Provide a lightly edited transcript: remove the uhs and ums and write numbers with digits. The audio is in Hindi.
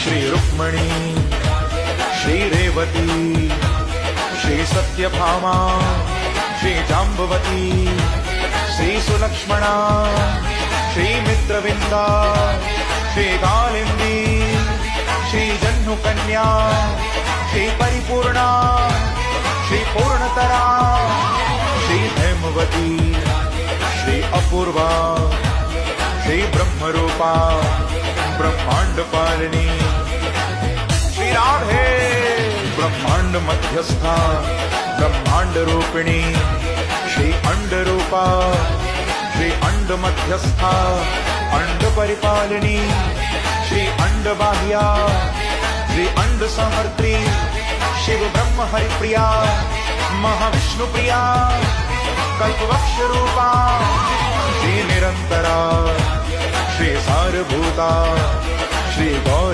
श्री रुक्मणी श्री रेवती श्री सत्यभामा श्री जाम्बवती श्री सुलक्ष्मणा श्री मित्रविंदा श्री कालिंदी श्री जह्नुकन्या श्री परिपूर्णा श्री पूर्णतरा श्री हेमवती श्री अपूर्वा श्री ब्रह्मरूपा ब्रह्मांड पालिनी श्री राधे ब्रह्मांड मध्यस्था ब्रह्मांड रूपिणी श्री अंड रूपा श्री अंड मध्यस्था अंड परिपालिनी श्री अंड बाह्या श्री अंड संहर्त्री शिव ब्रह्म हरिप्रिया महाविष्णु प्रिया कल्पवक्ष रूपा श्री निरंतरा श्री सारभूता श्री गौरी